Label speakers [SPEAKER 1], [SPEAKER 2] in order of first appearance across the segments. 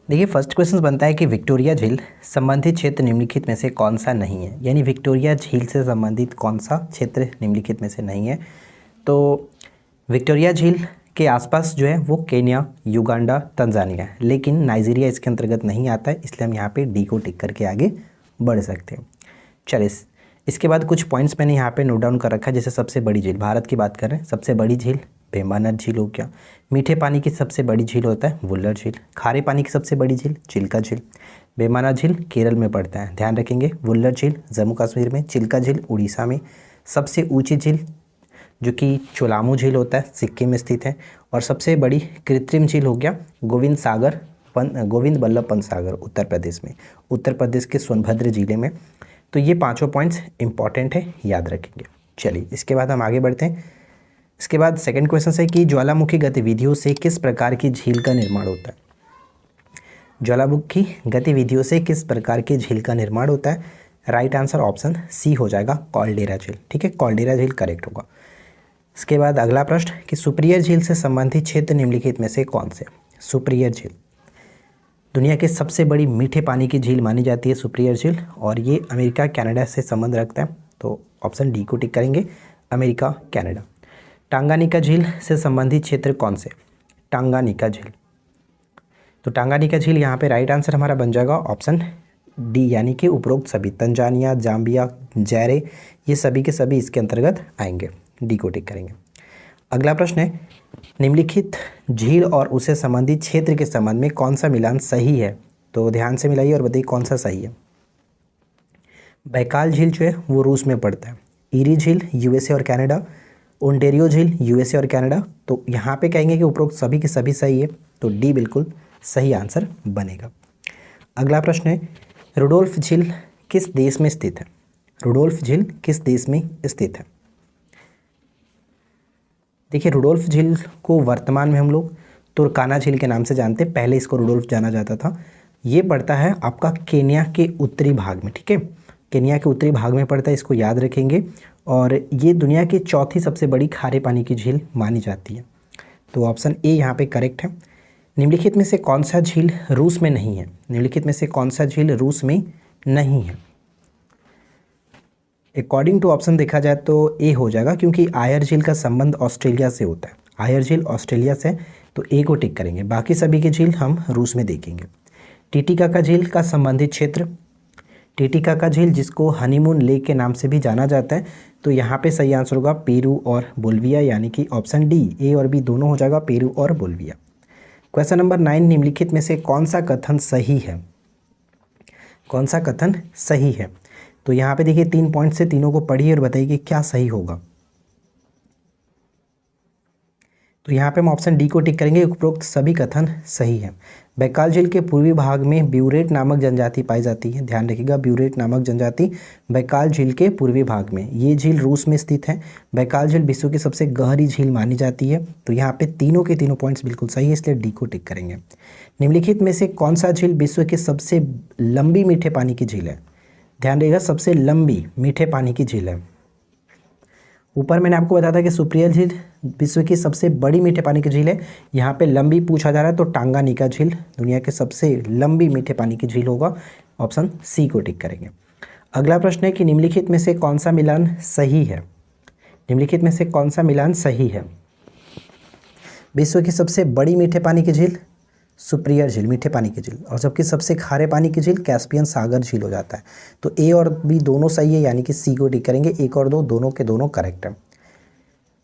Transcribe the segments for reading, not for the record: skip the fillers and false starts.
[SPEAKER 1] देखिए first question बनता है कि विक्टोरिया झील संबंधित क्षेत्र निम्नलिखित में से कौन सा नहीं है, यानी विक्टोरिया झील से संबंधित कौन सा क्षेत्र निम्नलिखित में से नहीं है। तो विक्टोरिया झील के आसपास जो है वो केन्या, युगांडा, तंजानिया है, लेकिन नाइजीरिया इसके अंतर्गत नहीं आता है, इसलिए हम यहाँ पे डी को टिक करके आगे बढ़ सकते हैं। चलिए इसके बाद कुछ पॉइंट्स मैंने यहाँ पे नोट डाउन कर रखा है। जैसे सबसे बड़ी झील, भारत की बात कर रहे हैं, सबसे बड़ी झील वेम्बनाड झील हो गया। मीठे पानी की सबसे बड़ी झील होता है वुल्लर झील। खारे पानी की सबसे बड़ी झील चिल्का झील। वेम्बनाड झील केरल में पड़ता है, ध्यान रखेंगे। वुल्लर झील जम्मू कश्मीर में। चिल्का झील उड़ीसा में। सबसे ऊंची झील जो कि चोलामू झील होता है, सिक्किम में स्थित है। और सबसे बड़ी कृत्रिम झील हो गया गोविंद बल्लभ पंत सागर, उत्तर प्रदेश में, उत्तर प्रदेश के सोनभद्र जिले में। तो ये पांचों पॉइंट्स इंपॉर्टेंट है, याद रखेंगे। चलिए इसके बाद हम आगे बढ़ते हैं। इसके बाद सेकंड क्वेश्चन है कि ज्वालामुखी गतिविधियों से किस प्रकार की झील का निर्माण होता है। ज्वालामुखी गतिविधियों से किस प्रकार की झील का निर्माण होता है। राइट आंसर ऑप्शन सी हो जाएगा, कॉल्डेरा झील। ठीक है, कॉल्डेरा झील करेक्ट होगा। इसके बाद अगला प्रश्न कि सुपरियर झील से संबंधित क्षेत्र निम्नलिखित में से कौन से। सुपरियर झील दुनिया की सबसे बड़ी मीठे पानी की झील मानी जाती है सुपरियर झील, और ये अमेरिका कनाडा से संबंध रखता है, तो ऑप्शन डी को टिक करेंगे, अमेरिका कनाडा। टांगानिका झील से संबंधित क्षेत्र कौन से। टांगानिका झील, तो टांगानिका झील यहाँ पे राइट आंसर हमारा बन जाएगा ऑप्शन डी, यानी कि उपरोक्त सभी तंजानिया, जाम्बिया, जैरे, ये सभी के सभी इसके अंतर्गत आएंगे। डी को टिक करेंगे। अगला प्रश्न है निम्नलिखित झील और उसे संबंधित क्षेत्र के संबंध में कौन सा मिलान सही है। तो ध्यान से मिलाइए और बताइए कौन सा सही है। बैकाल झील जो है वो रूस में पड़ता है। ईरी झील यूएसए और कनाडा। ओंटेरियो झील यूएसए और कनाडा। तो यहाँ पे कहेंगे कि उपरोक्त सभी के सभी सही है, तो डी बिल्कुल सही आंसर बनेगा। अगला प्रश्न है रुडोल्फ झील किस देश में स्थित है। रुडोल्फ झील किस देश में स्थित है। देखिए रुडोल्फ झील को वर्तमान में हम लोग तुर्काना झील के नाम से जानते हैं, पहले इसको रुडोल्फ जाना जाता था। ये पड़ता है आपका केन्या के उत्तरी भाग में। ठीक है, केन्या के उत्तरी भाग में पड़ता है, इसको याद रखेंगे। और ये दुनिया की चौथी सबसे बड़ी खारे पानी की झील मानी जाती है, तो ऑप्शन ए यहाँ पे करेक्ट है। निम्नलिखित में से कौन सा झील रूस में नहीं है। निम्नलिखित में से कौन सा झील रूस में नहीं है। अकॉर्डिंग टू ऑप्शन देखा जाए तो ए हो जाएगा, क्योंकि आयर झील का संबंध ऑस्ट्रेलिया से होता है। आयर झील ऑस्ट्रेलिया से, तो ए को टिक करेंगे। बाकी सभी की झील हम रूस में देखेंगे। टिटिकाका झील का संबंधित क्षेत्र। टिटिकाका झील जिसको हनीमून लेक के नाम से भी जाना जाता है, तो यहाँ पे सही आंसर होगा पेरू और बोल्विया, यानी कि ऑप्शन डी, ए और बी दोनों हो जाएगा, पेरू और बोल्विया। क्वेश्चन नंबर 9 निम्नलिखित में से कौन सा कथन सही है। कौन सा कथन सही है। तो यहाँ पे देखिए 3 पॉइंट से तीनों को पढ़िए और बताइए कि क्या सही होगा। तो यहाँ पे हम ऑप्शन डी को टिक करेंगे, उपरोक्त सभी कथन सही है। बैकाल झील के पूर्वी भाग में ब्यूरेट नामक जनजाति पाई जाती है, ध्यान रखिएगा, ब्यूरेट नामक जनजाति बैकाल झील के पूर्वी भाग में। ये झील रूस में स्थित है। बैकाल झील विश्व की सबसे गहरी झील मानी जाती है। तो यहाँ पे तीनों के तीनों पॉइंट्स बिल्कुल सही है, इसलिए डी को टिक करेंगे। निम्नलिखित में से कौन सा झील विश्व की सबसे लंबी मीठे पानी की झील है। ध्यान रखिएगा, सबसे लंबी मीठे पानी की झील है। ऊपर मैंने आपको बताया था कि सुपरियर झील विश्व की सबसे बड़ी मीठे पानी की झील है, यहाँ पे लंबी पूछा जा रहा है, तो टांगानिका झील दुनिया के सबसे लंबी मीठे पानी की झील होगा, ऑप्शन सी को टिक करेंगे। अगला प्रश्न है कि निम्नलिखित में से कौन सा मिलान सही है। निम्नलिखित में से कौन सा मिलान सही है। विश्व की सबसे बड़ी मीठे पानी की झील सुपरियर झील मीठे पानी की झील, और जबकि सबसे खारे पानी की झील कैस्पियन सागर झील हो जाता है। तो ए और बी दोनों सही है, यानी कि सी को टिक करेंगे। 1 और 2 दोनों के दोनों करेक्ट है।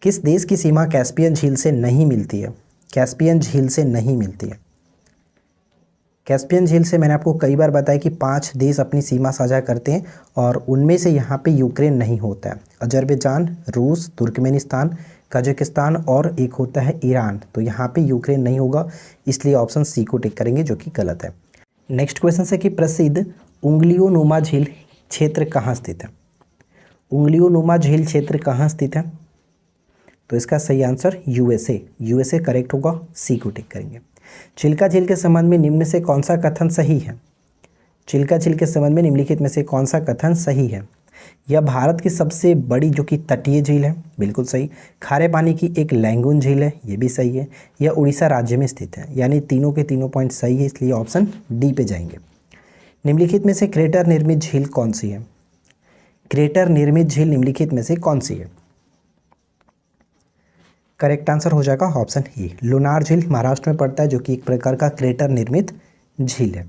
[SPEAKER 1] किस देश की सीमा कैस्पियन झील से नहीं मिलती है। कैस्पियन झील से नहीं मिलती है। कैस्पियन झील से मैंने आपको कई बार बताया कि 5 देश अपनी सीमा साझा करते हैं, और उनमें से यहाँ पे यूक्रेन नहीं होता है। अजरबैजान, रूस, तुर्कमेनिस्तान, कजाकिस्तान और एक होता है ईरान। तो यहाँ पे यूक्रेन नहीं होगा, इसलिए ऑप्शन सी को टिक करेंगे, जो कि गलत है। नेक्स्ट क्वेश्चन है कि प्रसिद्ध उंगलियों नुमा झील क्षेत्र कहाँ स्थित है। उंगलियों नुमा झील क्षेत्र कहाँ स्थित है। तो इसका सही आंसर यूएसए, यूएसए करेक्ट होगा, सी को टिक करेंगे। चिल्का झील के संबंध में निम्न में से कौन सा कथन सही है। चिल्का झील के संबंध में निम्नलिखित में से कौन सा कथन सही है। यह भारत की सबसे बड़ी जो कि तटीय झील है, बिल्कुल सही। खारे पानी की एक लैंगून झील है, ये भी सही है। यह उड़ीसा राज्य में स्थित है, यानी तीनों के तीनों पॉइंट सही है, इसलिए ऑप्शन डी पे जाएंगे। निम्नलिखित में से क्रेटर निर्मित झील कौन सी है? क्रेटर निर्मित झील निम्नलिखित में से कौन सी है? करेक्ट आंसर हो जाएगा ऑप्शन ए, लोनार झील महाराष्ट्र में पड़ता है, जो कि एक प्रकार का क्रेटर निर्मित झील है।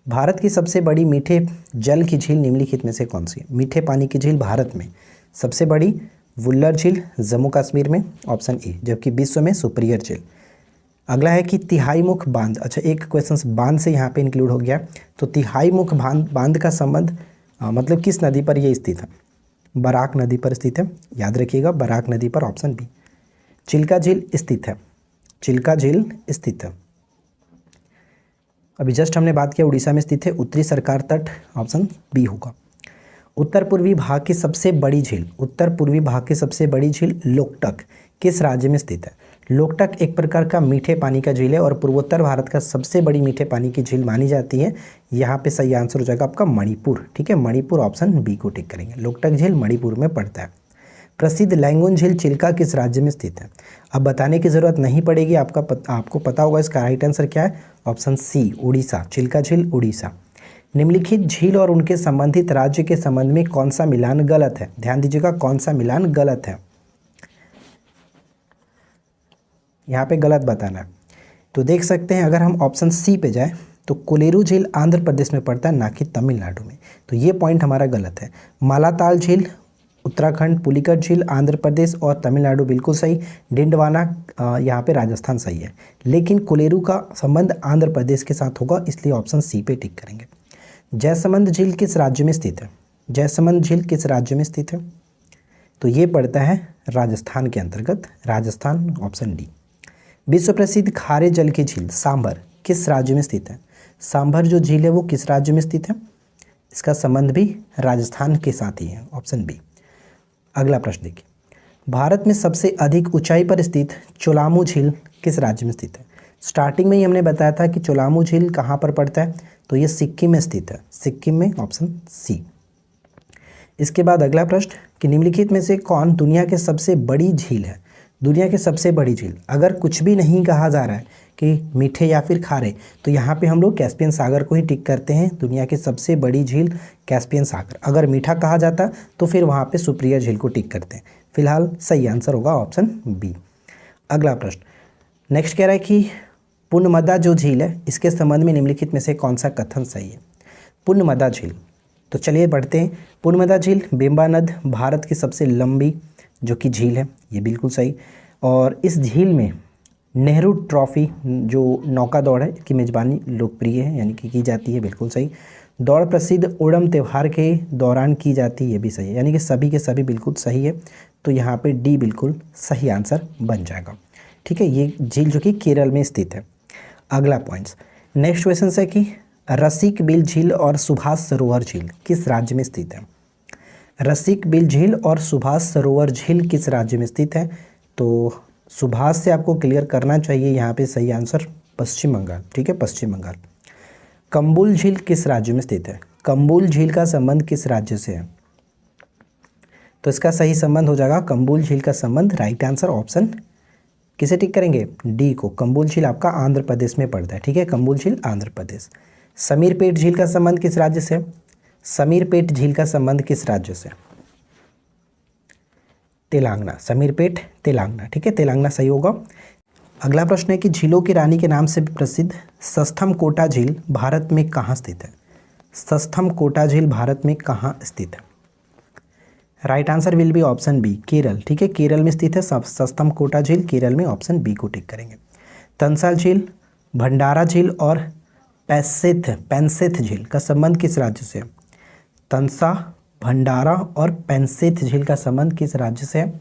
[SPEAKER 1] भारत की सबसे बड़ी मीठे जल की झील निम्नलिखित में से कौन सी है? मीठे पानी की झील भारत में सबसे बड़ी वुल्लर झील जम्मू कश्मीर में, ऑप्शन ए, जबकि विश्व में सुपीरियर झील। अगला है कि तिहाई मुख बांध, अच्छा एक क्वेश्चन बांध से यहाँ पे इंक्लूड हो गया, तो तिहाई मुख बांध का संबंध मतलब किस नदी पर यह स्थित है? बराक नदी पर स्थित है, याद रखिएगा बराक नदी पर, ऑप्शन बी। चिल्का झील स्थित है, चिल्का झील स्थित है, अभी जस्ट हमने बात किया उड़ीसा में स्थित है, उत्तरी सरकार तट, ऑप्शन बी होगा। उत्तर पूर्वी भाग की सबसे बड़ी झील, उत्तर पूर्वी भाग की सबसे बड़ी झील लोकटक किस राज्य में स्थित है? लोकटक एक प्रकार का मीठे पानी का झील है और पूर्वोत्तर भारत का सबसे बड़ी मीठे पानी की झील मानी जाती है। यहाँ पे सही आंसर हो जाएगा आपका मणिपुर, ठीक है, मणिपुर, ऑप्शन बी को टिक करेंगे। लोकटक झील मणिपुर में पड़ता है। प्रसिद्ध लैंगून झील चिल्का किस राज्य में स्थित है? अब बताने की ज़रूरत नहीं पड़ेगी, आपको पता होगा इसका राइट आंसर क्या है, ऑप्शन सी, उड़ीसा, चिल्का झील उड़ीसा। निम्नलिखित झील और उनके संबंधित राज्य के संबंध में कौन सा मिलान गलत है? ध्यान दीजिएगा, कौन सा मिलान गलत है, यहाँ पे गलत बताना है। तो देख सकते हैं अगर हम ऑप्शन सी पे जाए तो कोलेरू झील आंध्र प्रदेश में पड़ता है, ना कि तमिलनाडु में, तो ये पॉइंट हमारा गलत है। मालाताल झील उत्तराखंड, पुलिकट झील आंध्र प्रदेश और तमिलनाडु बिल्कुल सही। डिंडवाना यहाँ पे राजस्थान सही है, लेकिन कोलेरू का संबंध आंध्र प्रदेश के साथ होगा, इसलिए ऑप्शन सी पे टिक करेंगे। जयसमंद झील किस राज्य में स्थित है? जयसमंद झील किस राज्य में स्थित है? तो ये पड़ता है राजस्थान के अंतर्गत, राजस्थान, ऑप्शन डी। विश्व प्रसिद्ध खारे जल की झील सांभर किस राज्य में स्थित है? सांभर जो झील है वो किस राज्य में स्थित है? इसका संबंध भी राजस्थान के साथ ही है, ऑप्शन बी। अगला प्रश्न देखिए, भारत में सबसे अधिक ऊंचाई पर स्थित चोलामू झील किस राज्य में स्थित है? स्टार्टिंग में ही हमने बताया था कि चोलामू झील कहाँ पर पड़ता है, तो ये सिक्किम में स्थित है, सिक्किम में, ऑप्शन सी। इसके बाद अगला प्रश्न कि निम्नलिखित में से कौन दुनिया के सबसे बड़ी झील है? दुनिया की सबसे बड़ी झील, अगर कुछ भी नहीं कहा जा रहा है कि मीठे या फिर खारे, तो यहाँ पे हम लोग कैस्पियन सागर को ही टिक करते हैं। दुनिया की सबसे बड़ी झील कैस्पियन सागर। अगर मीठा कहा जाता तो फिर वहाँ पे सुप्रिया झील को टिक करते हैं। फिलहाल सही आंसर होगा ऑप्शन बी। अगला प्रश्न नेक्स्ट कह रहा है कि पुनमदा जो झील है, इसके संबंध में निम्नलिखित में से कौन सा कथन सही है? पुनमदा झील, तो चलिए पढ़ते हैं। पुनमदा झील बेम्बा नद भारत की सबसे लंबी जो कि झील है, ये बिल्कुल सही। और इस झील में नेहरू ट्रॉफी जो नौका दौड़ है की मेज़बानी लोकप्रिय है, यानी कि की जाती है, बिल्कुल सही। दौड़ प्रसिद्ध ओणम त्यौहार के दौरान की जाती है, ये भी सही है, यानी कि सभी के सभी बिल्कुल सही है। तो यहाँ पे डी बिल्कुल सही आंसर बन जाएगा, ठीक है। ये झील जो कि केरल में स्थित है। अगला पॉइंट्स नेक्स्ट क्वेश्चन है कि रसिक बिल झील और सुभाष सरोवर झील किस राज्य में स्थित है? रसिक बिल झील और सुभाष सरोवर झील किस राज्य में स्थित है? तो सुभाष से आपको क्लियर करना चाहिए, यहाँ पे सही आंसर पश्चिम बंगाल, ठीक है, पश्चिम बंगाल। कंबुल झील किस राज्य में स्थित है? कंबुल झील का संबंध किस राज्य से है? तो इसका सही संबंध हो जाएगा कंबुल झील का संबंध, राइट आंसर ऑप्शन किसे टिक करेंगे? डी को। कंबुल झील आपका आंध्र प्रदेश में पड़ता है, ठीक है, कंबुल झील आंध्र प्रदेश। समीरपेट झील का संबंध किस राज्य से? समीरपेट झील का संबंध किस राज्य से? तेलंगाना, समीरपेट तेलंगाना, ठीक है, तेलंगाना सही होगा। अगला प्रश्न है कि झीलों की रानी के नाम से प्रसिद्ध सस्थमकोटा झील भारत में कहाँ स्थित है? सस्थमकोटा झील भारत में कहाँ स्थित है? Right answer will be option B, Kerala, ठीक है, केरल में स्थित है सस्थमकोटा झील, केरल में, ऑप्शन बी को टिक करेंगे। तंसा झील, भंडारा झील और पेंसेथ झील का संबंध किस राज्य से? तंसा, भंडारा और पेंसेथ झील का संबंध किस राज्य से है?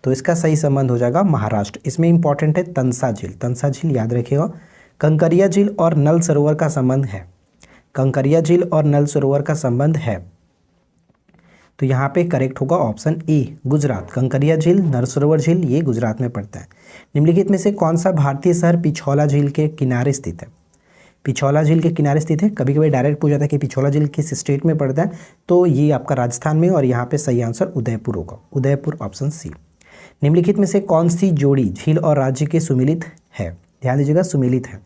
[SPEAKER 1] तो इसका सही संबंध हो जाएगा महाराष्ट्र। इसमें इंपॉर्टेंट है तंसा झील, तंसा झील याद रखिएगा। कंकरिया झील और नल सरोवर का संबंध है, कंकरिया झील और नल सरोवर का संबंध है, तो यहाँ पे करेक्ट होगा ऑप्शन ए, गुजरात। कंकरिया झील, नल सरोवर झील ये गुजरात में पड़ता है। निम्नलिखित में से कौन सा भारतीय शहर पिछौला झील के किनारे स्थित है? पिछौला झील के किनारे स्थित है। कभी कभी डायरेक्ट पूछा था कि पिछौला झील किस स्टेट में पड़ता है, तो ये आपका राजस्थान में, और यहाँ पे सही आंसर उदयपुर होगा, उदयपुर ऑप्शन सी। निम्नलिखित में से कौन सी जोड़ी झील और राज्य के सुमिलित है? ध्यान दीजिएगा, सुमिलित है।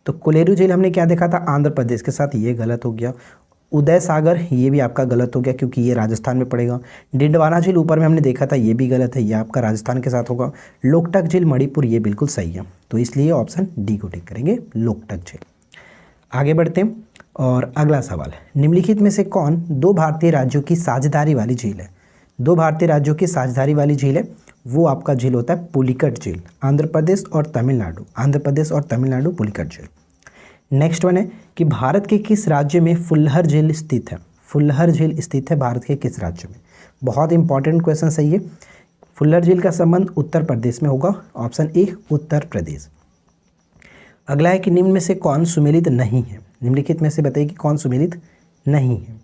[SPEAKER 1] तो कोलेरू झील हमने क्या देखा था, आंध्र प्रदेश के साथ, ये गलत हो गया। उदय सागर, ये भी आपका गलत हो गया क्योंकि ये राजस्थान में पड़ेगा। डिंडवाना झील ऊपर में हमने देखा था, ये भी गलत है, ये आपका राजस्थान के साथ होगा। लोकटक झील मणिपुर, ये बिल्कुल सही है, तो इसलिए ऑप्शन डी को टिक करेंगे, लोकटक झील। आगे बढ़ते हैं और अगला सवाल, निम्नलिखित में से कौन दो भारतीय राज्यों की साझेदारी वाली झील है? दो भारतीय राज्यों की साझेदारी वाली झील है, वो आपका झील होता है पुलिकट झील, आंध्र प्रदेश और तमिलनाडु, आंध्र प्रदेश और तमिलनाडु पुलिकट झील। नेक्स्ट वन है कि भारत के किस राज्य में फुल्लहर झील स्थित है? फुल्लहर झील स्थित है भारत के किस राज्य में? बहुत इंपॉर्टेंट क्वेश्चन सही है। फुल्लहर झील का संबंध उत्तर प्रदेश में होगा, ऑप्शन ए उत्तर प्रदेश। अगला है कि निम्न में से कौन सुमेलित नहीं है? निम्नलिखित में से बताइए कि कौन सुमेलित नहीं है।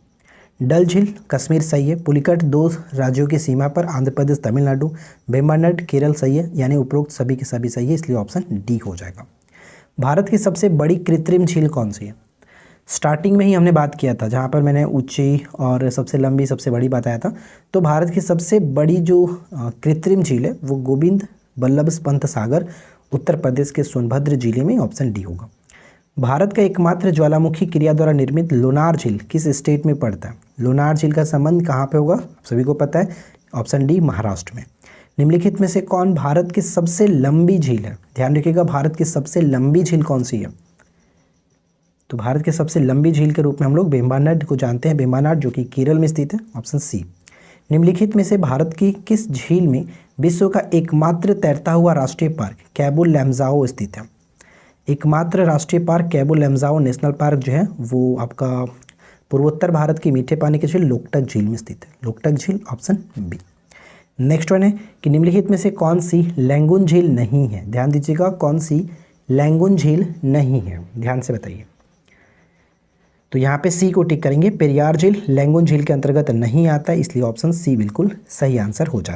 [SPEAKER 1] डल झील कश्मीर सही है। पुलिकट दो राज्यों की सीमा पर, आंध्र प्रदेश तमिलनाडु। वेम्बनाड केरल सही है, यानी उपरोक्त सभी के सभी सही है, इसलिए ऑप्शन डी हो जाएगा। भारत की सबसे बड़ी कृत्रिम झील कौन सी है? स्टार्टिंग में ही हमने बात किया था, जहाँ पर मैंने ऊंची और सबसे लंबी सबसे बड़ी बताया था। तो भारत की सबसे बड़ी जो कृत्रिम झील है वो गोविंद बल्लभ पंत सागर, उत्तर प्रदेश के सोनभद्र जिले में, ऑप्शन डी होगा। भारत का एकमात्र ज्वालामुखी क्रिया द्वारा निर्मित लोनार झील किस स्टेट में पड़ता है? लोनार झील का संबंध कहाँ पे होगा, सभी को पता है, ऑप्शन डी महाराष्ट्र में। निम्नलिखित में से कौन भारत की सबसे लंबी झील है? ध्यान रखिएगा, भारत की सबसे लंबी झील कौन सी है? तो भारत की सबसे लंबी झील के रूप में हम लोग वेम्बनाड को जानते हैं, वेम्बनाड जो कि केरल में स्थित है, ऑप्शन सी। निम्नलिखित में से भारत की किस झील में विश्व का एकमात्र तैरता हुआ राष्ट्रीय पार्क कैबो लैम्जाओ स्थित है? एकमात्र राष्ट्रीय पार्क कैबो लैम्जाओ नेशनल पार्क जो है वो आपका पूर्वोत्तर भारत की मीठे पानी की झील लोकटक झील में स्थित है, लोकटक झील, ऑप्शन बी। नेक्स्ट वन है कि निम्नलिखित में से कौन सी लैंगून झील नहीं है? ध्यान दीजिएगा, कौन सी लैंगून झील नहीं है, ध्यान से बताइए। तो यहाँ पे सी को टिक करेंगे, पेरियार झील लैंगून झील के अंतर्गत नहीं आता है, इसलिए ऑप्शन सी बिल्कुल सही आंसर हो जाता है।